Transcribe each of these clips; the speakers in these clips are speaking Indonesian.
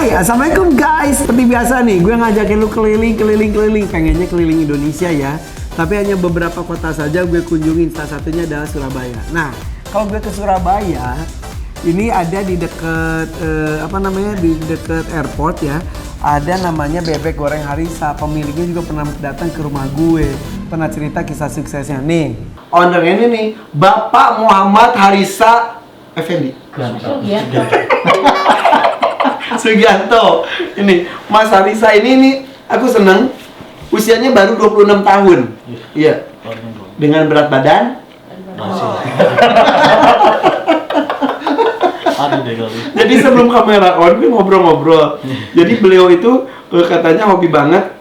Hai, assalamualaikum guys. Seperti biasa nih, gue ngajakin lu keliling. Pengennya keliling Indonesia ya. Tapi hanya beberapa kota saja gue kunjungin. Salah satunya adalah Surabaya. Nah, kalau gue ke Surabaya, ini ada di deket di deket airport ya. Ada namanya Bebek Goreng Harisa. Pemiliknya juga pernah datang ke rumah gue. Pernah cerita kisah suksesnya. Nih, ownernya ini nih, Bapak Muhammad Harisa Effendi. Sugianto. Ini Mas Harisa ini aku seneng. Usianya baru 26 tahun. Iya. Dengan berat badan Jadi sebelum kamera on, gue ngobrol-ngobrol. Jadi beliau itu katanya hobi banget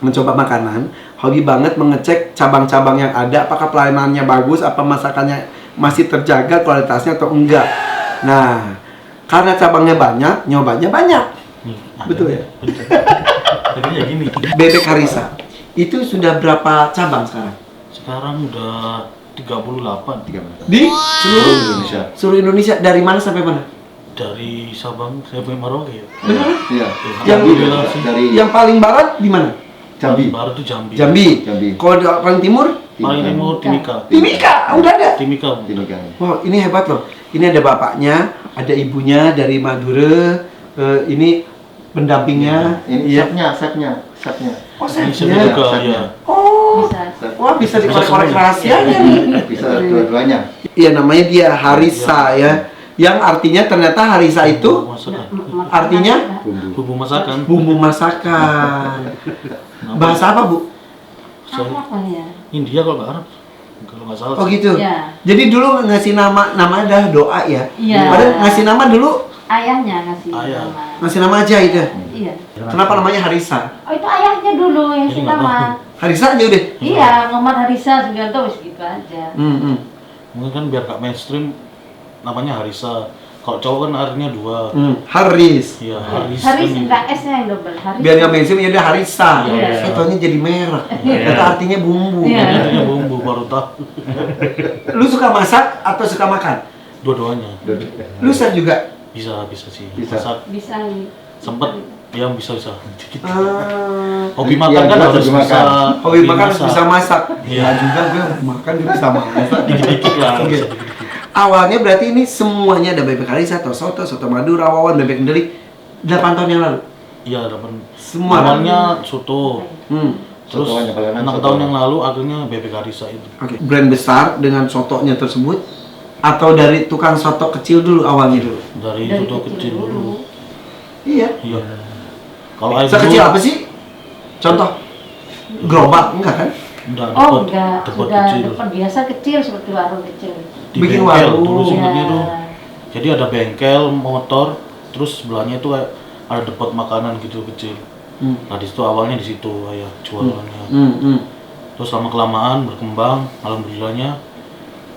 mencoba makanan, hobi banget mengecek cabang-cabang yang ada, apakah pelayanannya bagus, apa masakannya masih terjaga kualitasnya atau enggak. Nah, karena cabangnya banyak, nyobanya banyak. Betul ya? Tapi ya gini. Bebek Harisa itu sudah berapa cabang sekarang? Sekarang udah 38. Di seluruh Indonesia. Seluruh Indonesia, dari mana sampai mana? Dari Sabang sampai Merauke ya. Benar? Iya. Yang paling barat di mana? Jambi. Baru tuh Jambi. Jambi. Kalau di paling timur? Paling timur Timika. Timika, udah ada. Timika. Wow, ini hebat loh. Ini ada bapaknya, ada ibunya dari Madura. Ini pendampingnya. Ini chefnya. Oh, Ini chefnya. juga ya. Oh, wah bisa dikorek-korek rahasianya nih. Bisa dua-duanya. Iya, namanya dia Harisa ya. Yang artinya ternyata Harisa itu artinya Bumbu masakan. bumbu masakan. Bahasa apa, Bu? Apa ya? India kalau nggak Arab. Kalau nggak salah. Oh gitu. Iya. Jadi dulu ngasih namanya adalah doa ya. Iya. Padahal ngasih nama dulu Ayahnya ngasih Ayah. nama. ngasih nama aja itu. Iya. Kenapa namanya Harisa? Oh itu ayahnya dulu yang Jadi si nggak nama. Harisa aja udah. Iya, Muhammad Harisa Sugianto wis gitu aja. Mungkin kan biar gak mainstream namanya Harisa. Kalau cowok kan artinya 2. Haris. Iya, Haris. Haris kan. enggak S-nya yang double. Haris. Biar nggak mainstream ya dia Harisa. Iya. Fotonya jadi merah. Iya. Kata artinya bumbu. Iya. Artinya bumbu baru tahu. Lu suka masak atau suka makan? Dua-duanya. Lu chef juga? Bisa sih. Bisa. Masak Bisa nih. sempet ya bisa. Dikit. Ah, Hobi makan Yang kan jelas harus hobi bisa. makan. hobi makan harus bisa masak. Iya. Ya juga gue makan juga bisa masak. Dikit-dikit lah. Oke. Bisa dikit-dikit. Awalnya berarti ini semuanya ada bebek Harisa atau soto Madura, wawan, bebek Kendari 8 tahun yang lalu. Iya, dapat. Semua. Awalnya soto. Terus Sotoannya, kalau yang 6 soto. tahun yang lalu akhirnya bebek Harisa itu. Oke. Brand besar dengan sotonya tersebut atau dari tukang soto kecil dulu awalnya dulu? Dari soto kecil dulu. Iya. Iya. Kalau air Sekecil dulu, apa sih? Contoh? Gerobak enggak kan? Udah Oh depot, enggak, depot udah kecil. depan biasa kecil seperti warung kecil. Di Bikin bengkel warung. dulu sebenarnya Iya. tuh. Jadi ada bengkel motor, terus sebelahnya itu kayak ada depot makanan gitu kecil. Nah di situ awalnya di situ ayah jualannya. Terus lama kelamaan berkembang, alhamdulillahnya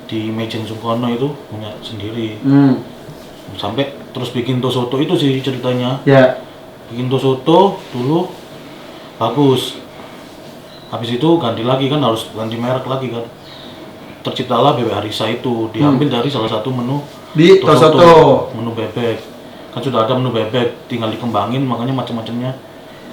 di Mejen Sungkono itu punya sendiri. Sampai terus bikin soto itu sih ceritanya. Ya. Bikin soto dulu bagus. Habis itu ganti lagi kan, harus ganti merek lagi kan. Terciptalah Bebek Harisa itu, diambil dari salah satu menu Di Tosoto. menu bebek. Kan sudah ada menu bebek, tinggal dikembangin, makanya macam-macamnya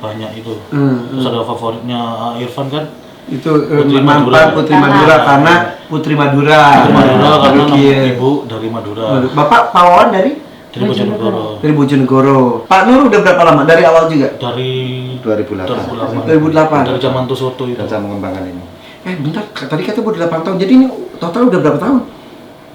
banyak itu. Terus ada favoritnya Irfan kan, Itu Putri mantan Madura. Putri Madura karena Putri Madura. Putri Madura karena nama Iya. ibu dari Madura, Bapak pawawan dari Bojonegoro. Bojonegoro. Pak Nur udah berapa lama? Dari awal juga? Dari 2008. 2008. Dari zaman Tosoto itu. Dan saya mengembangkan ini. Bentar, tadi kata udah 8 tahun. Jadi ini total udah berapa tahun?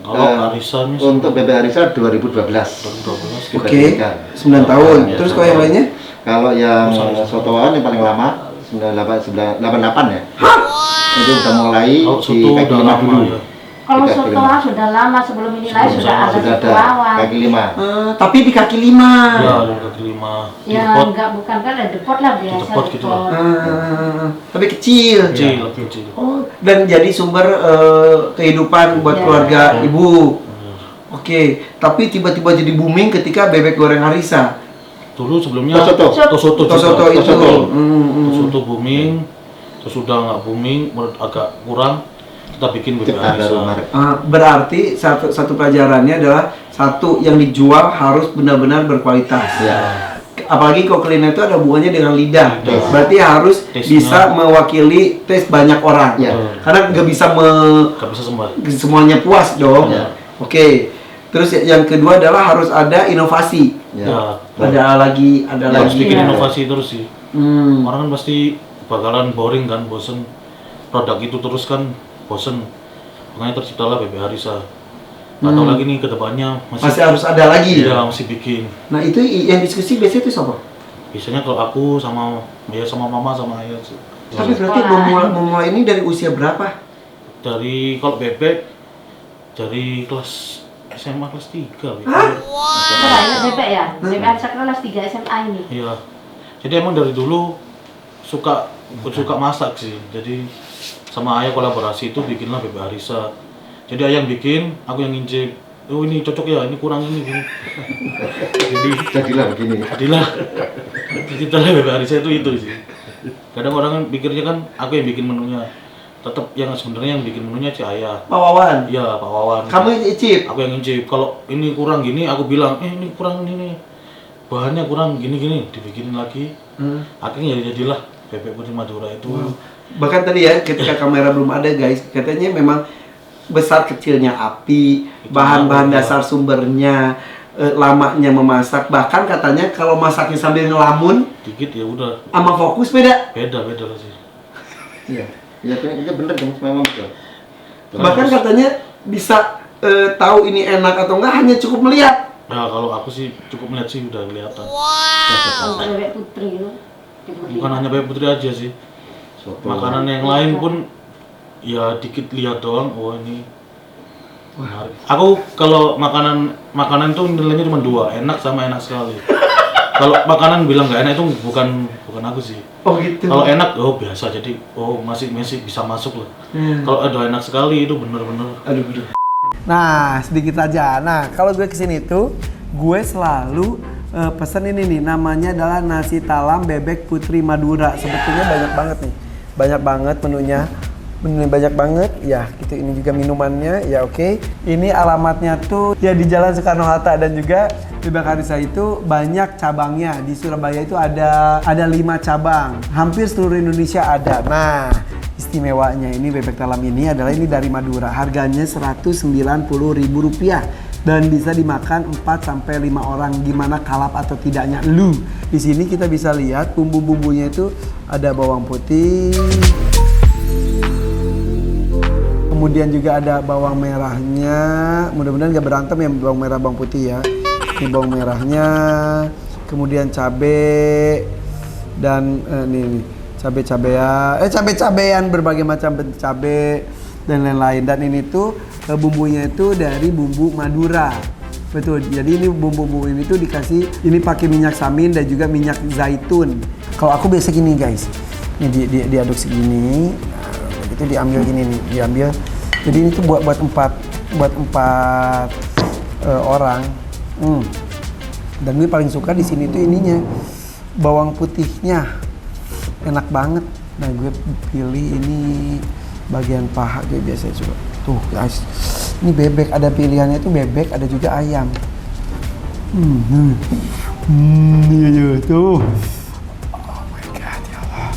Kalau Harisa ini Untuk Bebek Harisa 2012. 2012. Kita Oke, berikan. 9 tahun. Ya, Terus kalau yang lainnya? Kalau yang sotoan yang paling lama 88 ya. Itu udah mulai Kalau di soto kaki udah 5 lama dulu. ya. Kalau Di kaki soto lima. sudah lama sebelum ini lahir Sebelum sudah saya ada Sudah soto ada lawan. kaki 5. Tapi di kaki 5. Ya, ada kaki 5. Di Ya pot enggak bukan kan ada depot lah biasa. depot gitu lah. Tapi kecil. kecil, kecil. Oh, dan jadi sumber kehidupan buat Ya. keluarga ibu. Oke, tapi tiba-tiba jadi booming ketika bebek goreng Harisa. Dulu sebelumnya Tosoto. Tosoto juga. Tosoto itu. Tosoto. Tosoto booming, terus udah nggak booming, menurut agak kurang, kita bikin Bebek Ciptaan baru Harisa. merek. Berarti satu pelajarannya adalah satu yang dijual harus benar-benar berkualitas. Ya. Apalagi koklina itu ada hubungannya dengan lidah. Lidah. Berarti harus Tesnya. bisa mewakili tes banyak orang. Iya. Karena nggak bisa Gak bisa sembah. semuanya puas dong. Iya. Oke. Terus yang kedua adalah harus ada inovasi. Ya. Ada lagi, ada Harus lagi. bikin inovasi terus sih. Hmm. Orang kan pasti bakalan boring kan, bosen. Produk itu terus kan bosen. Makanya terciptalah BB Arisa. Nggak tahu lagi nih ke depannya Masih harus ada lagi. Iya, masih bikin. Nah, itu yang diskusi biasanya itu siapa? Biasanya kalau aku sama sama mama sama ayah sih. Tapi berarti memulai ini dari usia berapa? Dari kalau bebek dari kelas SMA kelas 3 Hah? Nah, ini bebek ya? Bebek Arisa kelas 3 SMA ini. Iya. Jadi emang dari dulu suka masak sih. Jadi sama ayah kolaborasi itu bikinlah BB Arisa. Jadi ayah yang bikin, aku yang ngincip. Oh ini cocok ya, ini kurang ini gini. Jadilah begini. Jadilah ciptalah BB Arisa itu sih. Kadang orang kan pikirnya kan aku yang bikin menunya. Tetap yang sebenarnya yang bikin menunya si ayah. Pak Wawan. Iya, Pak Wawan. Kamu yang icip. Aku yang ngincip. Kalau ini kurang gini, aku bilang, ini kurang ini nih. Bahannya kurang gini-gini, dibikinin lagi. Akhirnya jadilah bebek putri Madura itu. Bahkan tadi ya ketika kamera belum ada guys, katanya memang besar kecilnya api, bahan-bahan dasar sumbernya, lamanya memasak, bahkan katanya kalau masaknya sambil ngelamun Dikit ya udah. sama fokus beda. Beda lah sih. Iya. Iya, itu bener kan, memang betul. Bahkan katanya bisa tahu ini enak atau enggak hanya cukup melihat. Nah, kalau aku sih cukup melihat sih udah kelihatan. Untuk bebek putri itu. Bukan hanya bebek putri aja sih. Makanan yang lain pun ya dikit lihat doang. Oh ini menarik. Aku kalau makanan tuh nilainya cuma 2, enak sama enak sekali. Kalau makanan bilang nggak enak itu bukan aku sih. Oh gitu. Kalau enak, oh biasa, jadi masih bisa masuk lah. Kalau ada enak sekali itu bener-bener. Aduh. Nah, sedikit aja. Nah, kalau gue kesini tuh, gue selalu pesen ini nih, namanya adalah nasi talam bebek putri Madura. Sebetulnya banyak banget nih, banyak banget menunya. Banyak banget, ya gitu. Ini juga minumannya, ya oke. Ini alamatnya tuh ya di Jalan Soekarno Hatta, dan juga Bebek Arisa itu banyak cabangnya. Di Surabaya itu ada 5 cabang, hampir seluruh Indonesia ada. Nah, istimewanya ini bebek talam ini adalah ini dari Madura. Harganya Rp190.000 dan bisa dimakan 4-5 orang. Gimana kalap atau tidaknya lu? Di sini kita bisa lihat bumbu-bumbunya itu ada bawang putih. Kemudian juga ada bawang merahnya. Mudah-mudahan gak berantem ya bawang merah bawang putih ya. Ini bawang merahnya. Kemudian cabe dan nih cabe-cabean berbagai macam bentuk cabe dan lain-lain. Dan ini tuh bumbunya itu dari bumbu Madura. Betul. Jadi ini bumbu-bumbu ini tuh dikasih, ini pakai minyak samin dan juga minyak zaitun. Kalau aku biasa gini guys. Ini diaduk segini. Itu diambil gini nih, diambil. Jadi ini tuh buat empat orang. Dan gue paling suka di sini tuh ininya bawang putihnya, enak banget. Nah gue pilih ini bagian paha gue biasanya coba. Tuh guys, ini bebek, ada pilihannya tuh bebek, ada juga ayam. Iya tuh. Oh my god ya Allah.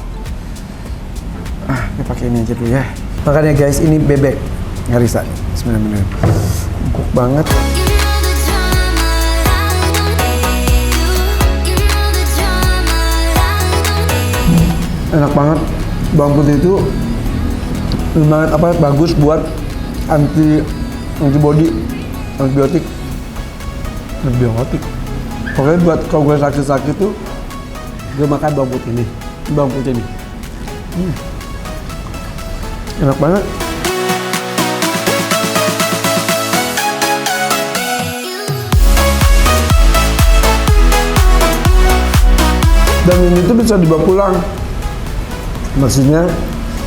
Gue pakai ini aja dulu ya. Makanya guys, ini bebek Arisa. Bismillahirrahmanirrahim. Empuk banget. Enak banget. Bawang putih itu lumayan bagus buat antibiotik. Pokoknya buat kalau gue sakit-sakit tuh gue makan bawang putih nih. Bawang putih nih. Enak banget. Dan ini tuh bisa dibawa pulang. Maksudnya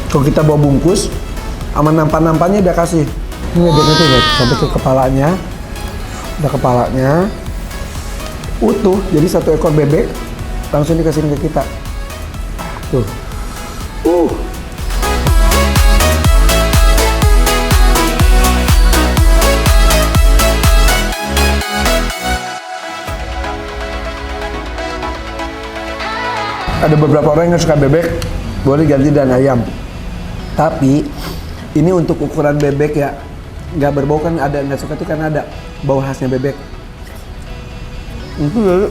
kalau kita bawa bungkus, sama nampan-nampannya udah kasih. Ini bebeknya tuh lihat, sampai ke kepalanya. Udah kepalanya utuh, jadi 1 ekor bebek langsung dikasihin ke kita. Tuh. Ada beberapa orang yang suka bebek, boleh ganti dan ayam. Tapi ini untuk ukuran bebek ya, nggak berbau kan ada nggak suka tuh karena ada bau khasnya bebek. Itu dari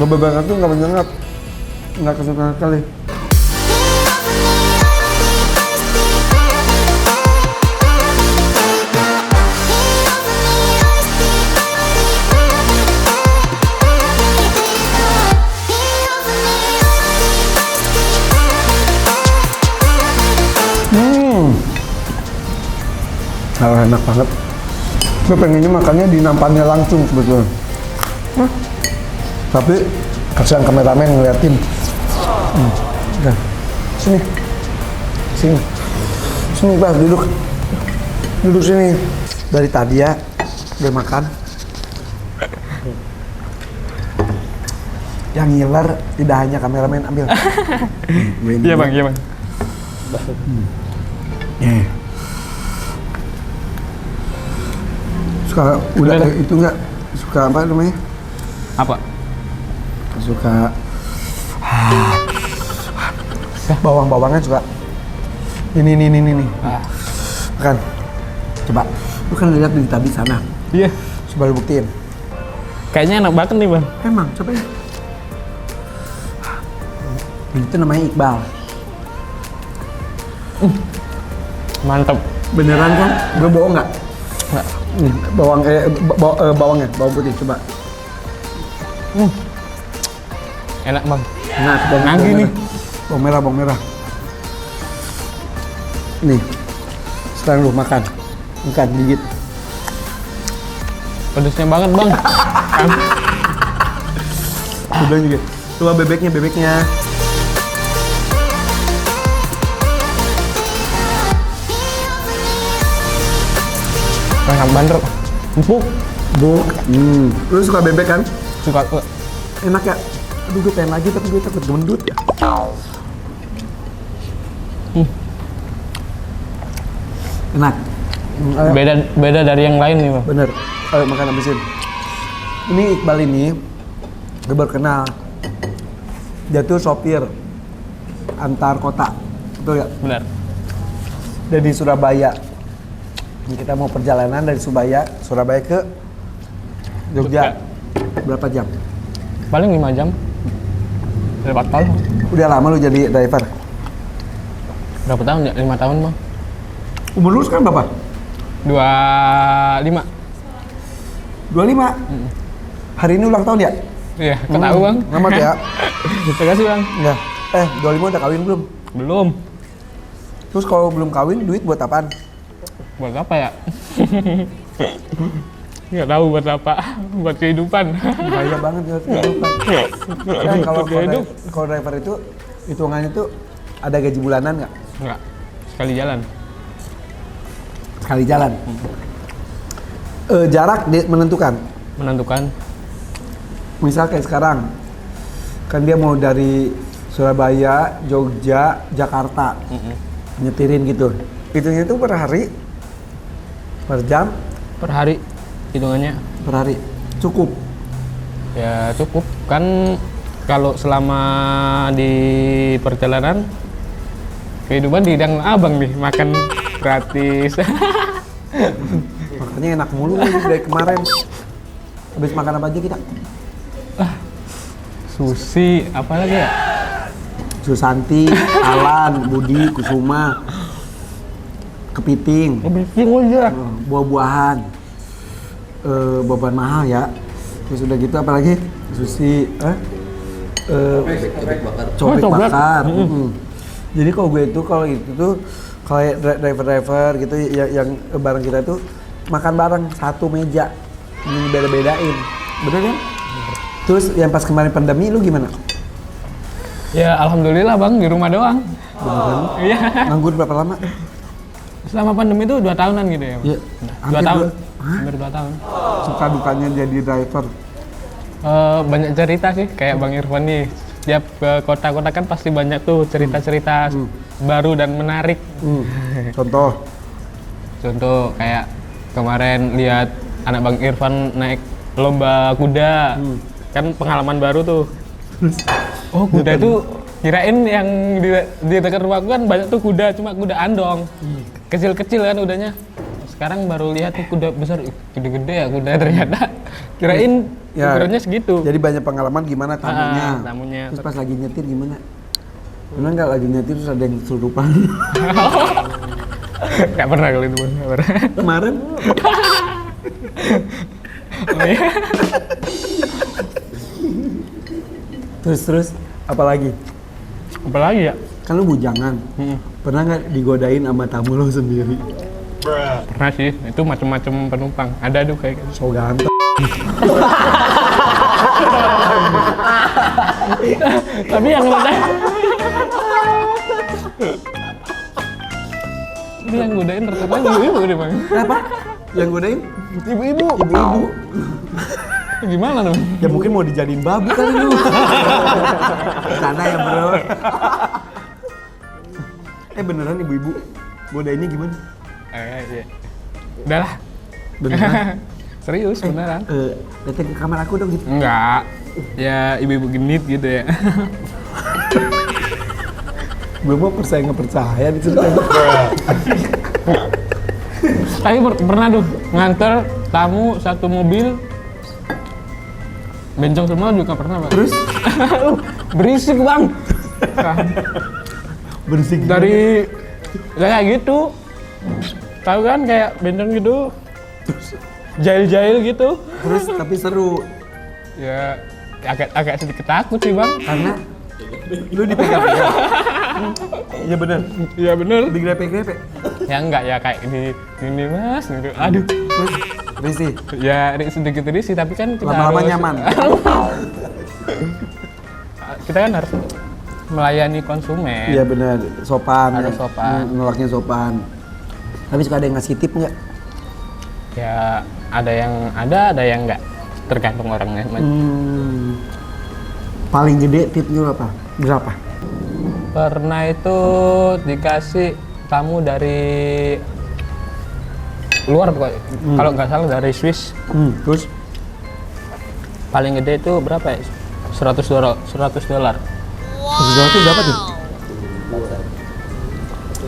bebek itu nggak menyengat, nggak kesukaan sekali. Enak banget. Gue pengennya makannya di nampannya langsung sebetulnya. Tapi kasihan kameramen ngeliatin. Udah. Sini. Sini Bang, duduk. Duduk sini. Dari tadi ya, udah makan. Yang ngiler tidak hanya kameramen, ambil. Iya Bang, iya Bang. Suka udah itu enggak suka apa namanya? Apa? Suka bawang-bawangan suka. Ini. Makan. Coba. Lu kan lihat di tadi sana. Iya. Coba lu buktiin. Kayaknya enak banget nih Bang. Emang, coba ya. Itu namanya Iqbal. Mantap. Beneran kan? Gue bohong nggak? Nggak. Nih, bawangnya, bawang putih, coba. Enak Bang. Nah, dan Nanggi nih. Bawang merah. Nih, sekarang lu makan. Makan, gigit. Pedesnya banget Bang. Kan? Udah juga. Coba bebeknya. Enak banget. Empuk. Lu suka bebek kan? Suka. Enak ya? Aduh, gue pengen lagi tapi gue takut gendut. Enak. Ayo. Beda dari yang lain nih Bang. Bener. Ayo makan habisin. Ini Iqbal ini, gue baru kenal. Dia tuh sopir antar kota, betul ya? Benar. Dari Surabaya. Ini kita mau perjalanan dari Surabaya ke Jogja. Berapa jam? Paling 5 jam. 4 tahun. Udah lama lu jadi driver? Berapa tahun ya? 5 tahun Bang. Umur lu sekarang berapa? 25. 25? Hari ini ulang tahun ya? Iya, ketahu Bang. Selamat ya. Terima kasih Bang. Ya. 25 udah kawin belum? Belum. Terus kalau belum kawin, duit buat apaan? Buat apa ya? Nggak tahu buat apa. Buat kehidupan. Bahaya banget ya kehidupan. Nah, kalau driver itu hitungannya tuh ada gaji bulanan nggak? Nggak. Sekali jalan. Sekali jalan. Jarak menentukan. Menentukan. Misal kayak sekarang, kan dia mau dari Surabaya, Jogja, Jakarta, nyetirin gitu. Hitungnya itu per hari, per jam, Per hari hitungannya. per hari. Cukup. Ya cukup. Kan kalau selama di perjalanan kehidupan di Dang Abang nih, makan gratis. Makanya enak mulu nih dari kemarin. Habis makan apa aja kita? Sushi, apa lagi ya? Susanti, Alan, Budi, Kusuma, kepiting, aja. buah-buahan, buah-buahan mahal ya. Terus udah gitu apalagi sushi, cobek bakar. Jadi kalau gue itu tuh kayak driver gitu yang bareng kita tuh makan bareng satu meja, beda-bedain, bener kan? Terus yang pas kemarin pandemi lu gimana? Ya alhamdulillah Bang, di rumah doang. Beneran? Iya. Nganggur berapa lama? Selama pandemi itu 2 tahunan gitu ya. Ya, 2 tahun. Hah? Hampir 2 tahun. Suka dukanya jadi driver. Banyak cerita sih, kayak Bang Irfan nih. Setiap ke kota-kota kan pasti banyak tuh cerita-cerita baru dan menarik. Contoh? Contoh kayak kemarin lihat anak Bang Irfan naik lomba kuda. Kan pengalaman baru tuh. Oh kuda itu kirain yang di dekat rumahku kan banyak tuh kuda, cuma kuda andong. Kecil-kecil kan kudanya. Sekarang baru lihat tuh kuda besar, gede-gede ya kuda ternyata. Kirain ukurannya segitu. Jadi banyak pengalaman gimana tamunya. Tamunya. Terus pas lagi nyetir gimana? Pernah nggak lagi nyetir terus ada yang kesurupan? Gak pernah kali itu, Bang. Gak pernah. Kemarin? Oh, iya. Terus apa lagi? Apalagi ya? Kan lu bujangan. Pernah nggak digodain sama tamu lo sendiri? Pernah sih, itu macam-macam penumpang. Ada tuh kayak gitu. So ganteng. Tapi yang godain itu yang godain rata-rata ibu-ibu deh, Bang. Apa? Yang godain? Ibu-ibu. Ibu-ibu. Gimana dong? Ya mungkin mau dijadiin babu kali lu. Sana ya bro. Beneran ibu-ibu godainnya gimana? Iya. Udahlah. Beneran? Serius, beneran. Datang ke kamar aku dong gitu. Enggak. Ya ibu-ibu genit gitu ya. Gue mau percaya nggak percaya diceritain. Tapi pernah tuh nganter tamu satu mobil. Bencong semua juga pernah, Bang. Terus? Berisik, Bang. Berisik Dari kayak gitu. Tahu kan kayak bencong gitu. Jail-jail gitu. Terus tapi seru. Ya agak sedikit takut sih, Bang. Karena lu dipegang-pegang. Iya bener. Iya bener. Digrepe-grepe. Ya enggak ya kayak ini Mas gitu. Aduh. Terus risih. Ya sedikit risih tapi kan kita Lama-lama harus nyaman. Kita kan harus melayani konsumen. Iya bener. Sopan. Harus sopan. Nolaknya sopan. Tapi suka ada yang ngasih tip nggak? Ya ada yang enggak. Tergantung orangnya. Paling gede tipnya apa? Berapa? Pernah itu dikasih tamu dari luar pokoknya. Kalau nggak salah dari Swiss. Terus? Paling gede itu berapa ya? $100. $100 itu berapa tuh?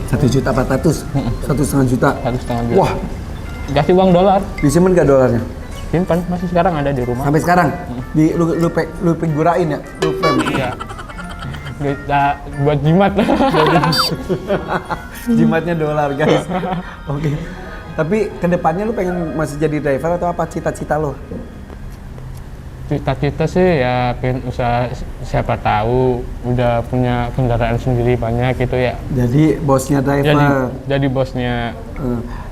1.400.000, 1,5 juta. 1,5 juta. Wah, Kasih uang dolar. disimpan gak dolarnya? Simpan, masih sekarang ada di rumah. Sampai sekarang? Lu figurain ya? Lu frame? Iya. Buat jimat. Jimatnya dolar guys. Oke. Tapi kedepannya lu pengen masih jadi driver atau apa cita-cita lo? Cita-cita sih ya pengen usaha, siapa tahu udah punya kendaraan sendiri banyak gitu ya. Jadi bosnya driver. Jadi bosnya.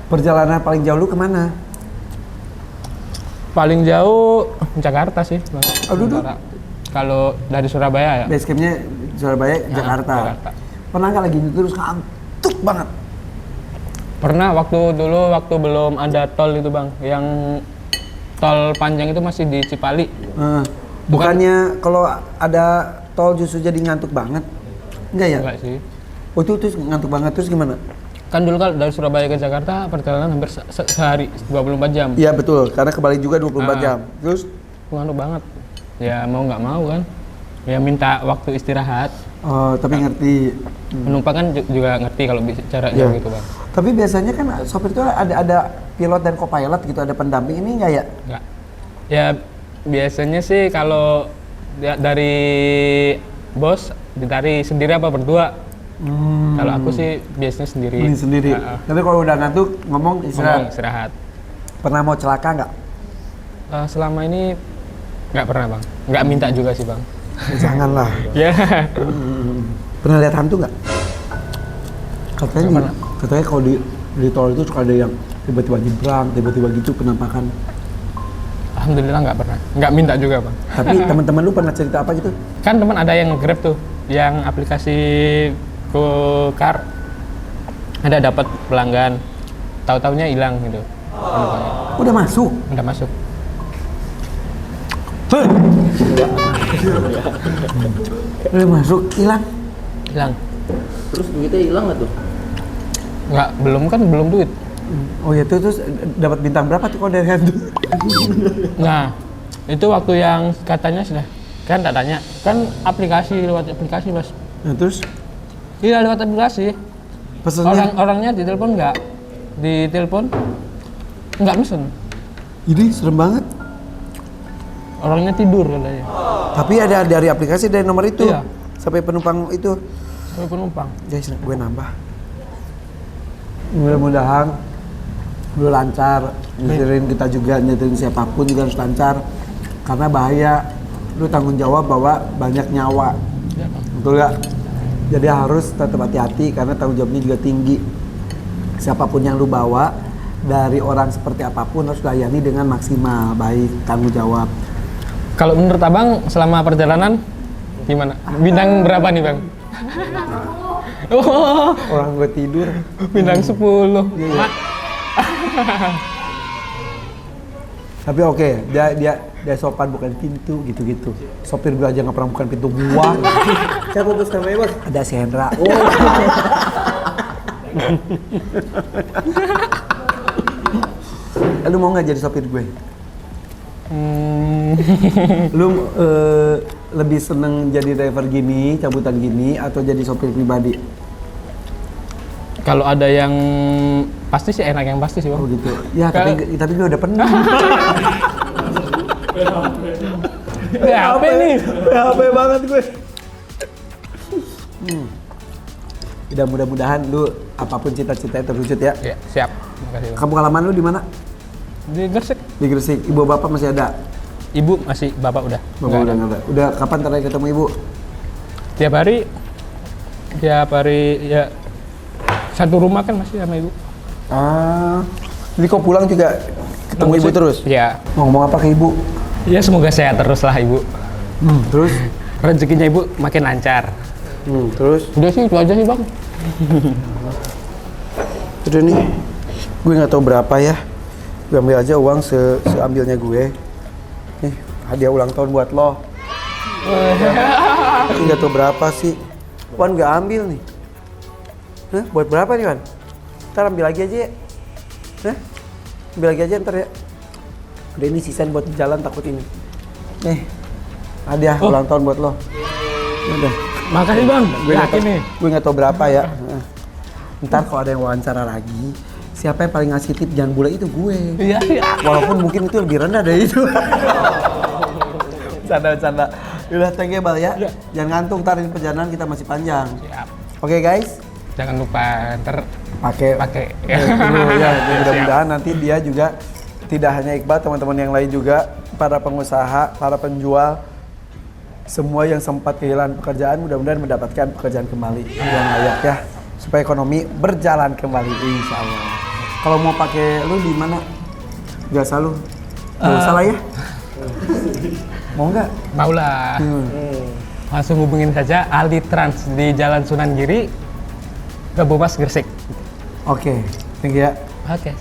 Perjalanan paling jauh lu kemana? Paling jauh Jakarta sih, Bang. Aduh, kalau dari Surabaya ya. Base campnya Surabaya, Jakarta. Jakarta. Pernah nggak lagi terus kantuk banget? Pernah waktu belum ada tol itu, Bang. Yang tol panjang itu masih di Cipali. Bukannya kalau ada tol justru jadi ngantuk banget? Enggak ya? Enggak sih. Oh itu terus ngantuk banget terus gimana? Kan dulu kalau dari Surabaya ke Jakarta perjalanan hampir sehari 24 jam. Iya betul, karena kebalik juga 24 jam. Terus? Ngantuk banget. Ya mau nggak mau kan. Ya minta waktu istirahat. Oh, tapi ngerti. Penumpang kan juga ngerti kalau bicara Iya. gitu, Bang. Tapi biasanya kan sopir itu ada pilot dan co-pilot gitu, ada pendamping, ini enggak ya? Enggak. Ya biasanya sih kalau dari bos ditarik sendiri apa berdua. Kalau aku sih biasanya sendiri. Ini sendiri. Tapi kalau udah ngantuk ngomong istirahat. Ngomong istirahat. Pernah mau celaka nggak? Selama ini nggak pernah, Bang. Nggak minta juga sih, Bang. Janganlah. Ya. Pernah lihat hantu nggak? Katanya kalau di tol itu suka ada yang tiba-tiba nyebrang, tiba-tiba gitu penampakan. Alhamdulillah nggak pernah. Nggak minta juga, Bang. Tapi teman-teman lu pernah cerita apa gitu? Kan teman ada yang Grab tuh, yang aplikasi GoCar. Ada dapat pelanggan, tahu-taunya hilang gitu. Udah masuk? Udah masuk. Udah masuk, hilang? Hilang. Terus duitnya hilang nggak tuh? Nggak, belum duit. Oh ya tuh, terus dapat bintang berapa tuh kalau dari hantu? Nah, itu waktu yang katanya sudah Kan tak tanya, kan lewat aplikasi mas. Nah terus Iya lewat aplikasi. pesennya Orangnya ditelepon nggak? Ditelepon nggak mesen. ini serem banget. Orangnya tidur katanya. Tapi ada dari aplikasi dari nomor itu Iya. sampai penumpang itu. Sampai penumpang. Guys, gue nambah. Mudah-mudahan lu lancar, nyetirin kita juga, nyetirin siapapun juga harus lancar. Karena bahaya, lu tanggung jawab bawa banyak nyawa. Ya, Bang. Betul gak? Jadi harus tetap hati-hati karena tanggung jawabnya juga tinggi. Siapapun yang lu bawa, dari orang seperti apapun harus layani dengan maksimal, baik, tanggung jawab. Kalau menurut abang selama perjalanan gimana? Bintang berapa nih bang? Oh, Orang gue tidur. bintang 10. Iya. Tapi oke, dia sopan bukan pintu gitu-gitu. Sopir gua aja nggak pernah bukan pintu gua. Siapa bos namanya bos? Ada si Hendra. Lu mau nggak jadi sopir gue? Lu lebih seneng jadi driver gini, cabutan gini, atau jadi sopir pribadi? Kalau ada yang pasti sih enak yang pasti sih bang. Oh gitu. Ya tapi gue udah pernah. Ya, apa nih? HP banget gue. Udah mudah-mudahan lu apapun cita-citanya terwujud ya. Ya siap. Makasih bang. Kampung halaman lu di mana? Di Gresik. Di Gresik. Ibu bapak masih ada? Ibu masih, bapak udah. Bapak Nggak udah nggak ada. Udah kapan terakhir ketemu ibu? Tiap hari ya satu rumah kan masih sama ibu. Jadi kau pulang juga ketemu ibu terus? Ya. Mau ngomong apa ke ibu? Ya semoga sehat terus lah ibu. Terus? Rezekinya ibu makin lancar. Terus? Udah sih itu aja sih bang. Udah nih, gue nggak tahu berapa ya. Gue ambil aja uang seambilnya gue. Nih, hadiah ulang tahun buat lo. Tapi nggak tahu berapa sih. Wan nggak ambil nih. Hah? Buat berapa nih Wan? Ntar ambil lagi aja ya. Hah? Ambil lagi aja ntar ya. Udah ini sisain buat jalan takut ini. Nih, hadiah ulang tahun buat lo. Udah. Makasih bang. Yakin nih. Gue nggak tahu berapa ya. Ntar kalau ada yang wawancara lagi, siapa yang paling ngasih tip jangan bule itu gue. Iya. Walaupun mungkin itu lebih rendah dari itu. Canda-canda. Udah thank you Bal ya. Jangan ngantuk, ntar ini perjalanan kita masih panjang. Siap. Oke guys. Jangan lupa ntar Pakai. Dulu ya. Mudah-mudahan nanti dia juga tidak hanya Iqbal, teman-teman yang lain juga, para pengusaha, para penjual, semua yang sempat kehilangan pekerjaan mudah-mudahan mendapatkan pekerjaan kembali yang layak ya, supaya ekonomi berjalan kembali insya Allah. Kalau mau pakai lu di mana? Biasa lu. Nggak usah lah ya. Mau nggak? mau lah. Langsung hubungin saja Aldi Trans di Jalan Sunan Giri, Gabomas Gresik. Oke, thank you ya. Oke.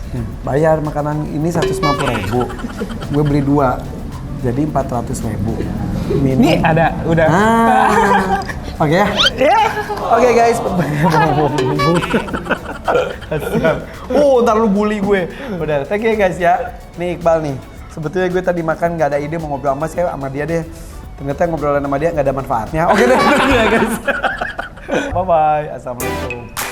Bayar makanan ini 150.000. Gue beli 2. Jadi 400.000. Ini ada udah. Oke ya. Oke guys. Ntar lu bully gue. Udah, thank you guys ya. Nih Iqbal nih. Sebetulnya gue tadi makan nggak ada ide mau ngobrol sama dia deh. Ternyata ngobrolan sama dia nggak ada manfaatnya. Oke deh, guys. Bye bye. Assalamualaikum.